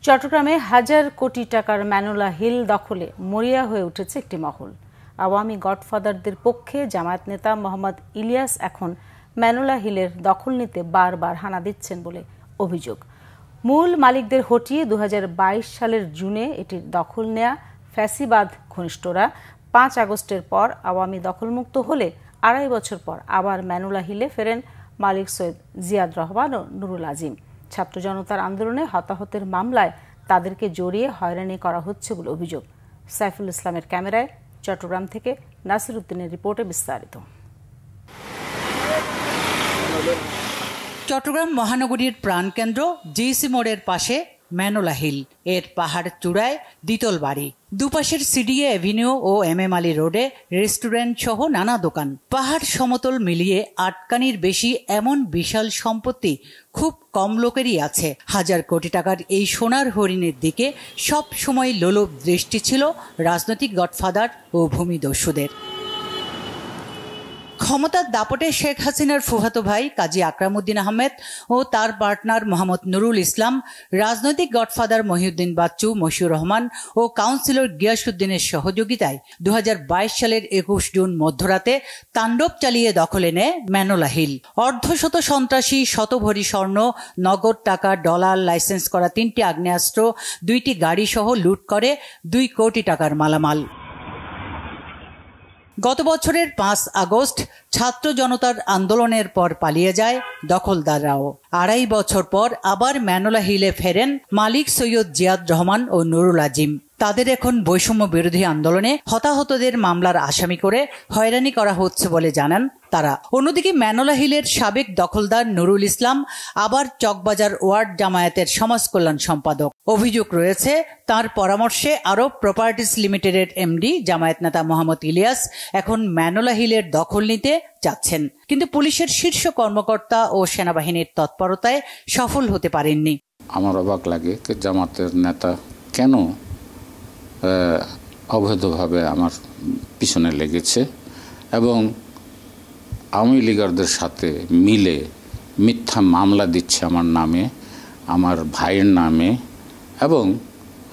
চট্টগ্রামে হাজার কোটি টাকার ম্যানোলা হিল দখলে মরিয়া হয়ে উঠেছে একটি মহল। আওয়ামী গডফাদারদের পক্ষে জামায়াত নেতা মোহাম্মদ ইলিয়াস এখন ম্যানোলা হিলের দখল নিতে বারবার হানা দিচ্ছেন বলে অভিযোগ। মূল মালিকদের হটিয়ে 2022 সালের জুনে এটির দখল নেয়া ফ্যাসিবাদ ঘনিষ্ঠরা 5 আগস্টের পর আওয়ামী দখলমুক্ত হলে 2.5 বছর পর আবার ম্যানোলা হিলে ফেরেন মালিক সৈয়দ জিয়াদ রহমান ও নুরুল আজিম। ছাত্র জনতার আন্দোলনে হতাহতের মামলায় তাদেরকে জড়িয়ে হয়রানি করা হচ্ছে বলে অভিযোগ। সাইফুল ইসলামের ক্যামেরায় চট্টগ্রাম থেকে নাসির উদ্দিনের রিপোর্টে বিস্তারিত। চট্টগ্রাম মহানগরীর প্রাণকেন্দ্র জিসি মোড়ের পাশে ম্যানোলা হিল, এর পাহাড় চূড়ায় দ্বিতল বাড়ি, দুপাশের সিডিএ এভিনিউ ও এমএম আলী রোডে রেস্টুরেন্ট সহ নানা দোকান। পাহাড় সমতল মিলিয়ে আটকানির বেশি এমন বিশাল সম্পত্তি খুব কম লোকেরই আছে। হাজার কোটি টাকার এই সোনার হরিণের দিকে সব সময় লোলুপ দৃষ্টি ছিল রাজনৈতিক গডফাদার ও ভূমিদস্যুদের। ক্ষমতার দাপটে শেখ হাসিনার ফুফাতো ভাই কাজী আকরাম উদ্দিন আহমেদ ও তার পার্টনার মোহাম্মদ নুরুল ইসলাম, রাজনৈতিক গডফাদার মহিউদ্দিন বাচ্চু, মশিউর রহমান ও কাউন্সিলর গিয়াসউদ্দিনের সহযোগিতায় 2022 সালের 21 জুন মধ্যরাতে তাণ্ডব চালিয়ে দখলে নেয় ম্যানোলা হিল। অর্ধশত সন্ত্রাসী, শতভরি স্বর্ণ, নগদ টাকা, ডলার, লাইসেন্স করা 3টি আগ্নেয়াস্ত্র, 2টি গাড়ি সহ লুট করে 2 কোটি টাকার মালামাল। গত বছরের 5 আগস্ট ছাত্র জনতার আন্দোলনের পর পালিয়ে যায় দখলদাররাও। 2.5 বছর পর আবার ম্যানোলা হিলে ফেরেন মালিক সৈয়দ জিয়াদ রহমান ও নুরুল আজিম। তাদের এখন বৈষম্য বিরোধী আন্দোলনে হতাহতদের মামলার আসামি করে হয়রানি করা হচ্ছে বলে জানান তারা। অন্যদিকে ম্যানোলা হিলের সাবেক দখলদার নুরুল ইসলাম আবার চকবাজার ওয়ার্ড জামায়াতের সমাজ কল্যাণ সম্পাদক। অভিযোগ রয়েছে তার পরামর্শে আরব প্রপার্টিজ লিমিটেডের এমডি জামায়াত নেতা মোহাম্মদ ইলিয়াস এখন ম্যানোলা হিলের দখল নিতে চাচ্ছেন, কিন্তু পুলিশের শীর্ষ কর্মকর্তা ও সেনাবাহিনীর তৎপরতায় সফল হতে পারেননি। আমার অবাক লাগে জামাতের নেতা কেন অবৈধভাবে আমার পিছনে লেগেছে এবং আওয়ামী লীগারদের সাথে মিলে মিথ্যা মামলা দিচ্ছে আমার নামে, আমার ভাইয়ের নামে এবং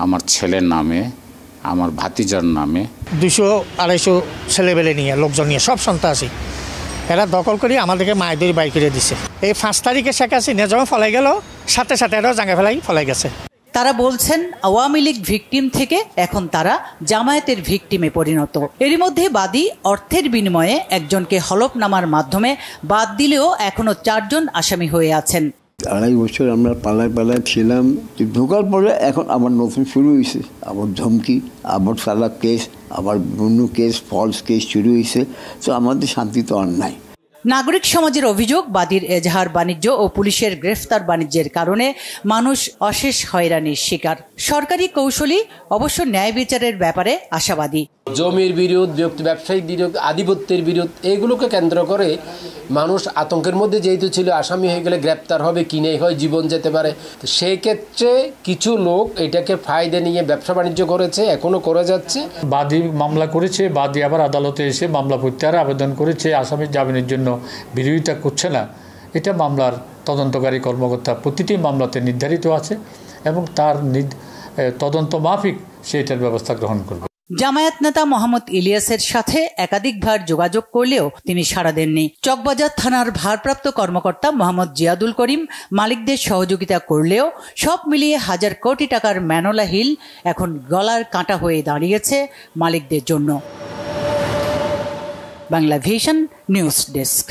আমার ছেলের নামে, আমার ভাতিজার নামে। 200-250 ছেলেবেলে নিয়ে, লোকজন নিয়ে, সব সন্ত্রাসী এরা দখল করে আমাদেরকে মায়ের বাই করে দিছে। এই 5 তারিখে শেখ হাসিনা যখন ফলাই গেল, সাথে সাথে এরাও জাঙ্গা ফলাই গেছে। তারা বলছেন আওয়ামী লীগ ভিকটিম থেকে এখন তারা জামায়াতের ভিকটিমে পরিণত। এরই মধ্যে বাদী অর্থের বিনিময়ে একজনকে হলফনামার মাধ্যমে বাদ দিলেও এখনো 4 জন আসামি হয়ে আছেন। 2.5 বছর আমরা পালায় ছিলাম, ঢোকার পরে এখন আবার নতুন শুরু হয়েছে, আবার ধমকি, আবার সারা কেস, আবার অন্য কেস, ফলস কেস শুরু হয়েছে। তো আমাদের শান্তি তো আর নাই। নাগরিক সমাজের অভিযোগ, বাদীর এজাহার বাণিজ্য ও পুলিশের গ্রেফতার বাণিজ্যের কারণে মানুষ অশেষ হয়রানির শিকার। সরকারি কৌশলী অবশ্য ন্যায় বিচারের ব্যাপারে আশাবাদী। জমির বিরোধ, ব্যবসায়িক বিরোধ, আধিপত্যের বিরোধ, এগুলোকে কেন্দ্র করে মানুষ আতঙ্কের মধ্যে যেহেতু ছিল, আসামি হয়ে গেলে গ্রেপ্তার হবে, কিনে হয়, জীবন যেতে পারে। তো সেই ক্ষেত্রে কিছু লোক এটাকে ফায়দা নিয়ে ব্যবসা বাণিজ্য করেছে, এখনো করে যাচ্ছে। বাদী মামলা করেছে, বাদী আবার আদালতে এসে মামলা প্রত্যাহার আবেদন করেছে, আসামির জামিনের জন্য বিরোধিতা করছে না। এটা মামলার তদন্তকারী কর্মকর্তা প্রতিটি মামলাতে নির্ধারিত আছে এবং তার তদন্ত মাফিক সেটার ব্যবস্থা গ্রহণ করবে। জামায়াত নেতা মোহাম্মদ ইলিয়াসের সাথে একাধিকবার যোগাযোগ করলেও তিনি সাড়া দেননি। চকবাজার থানার ভারপ্রাপ্ত কর্মকর্তা মোহাম্মদ জিয়াদুল করিম মালিকদের সহযোগিতা করলেও সব মিলিয়ে হাজার কোটি টাকার ম্যানোলা হিল এখন গলার কাঁটা হয়ে দাঁড়িয়েছে মালিকদের জন্য। Bangla vision news desk.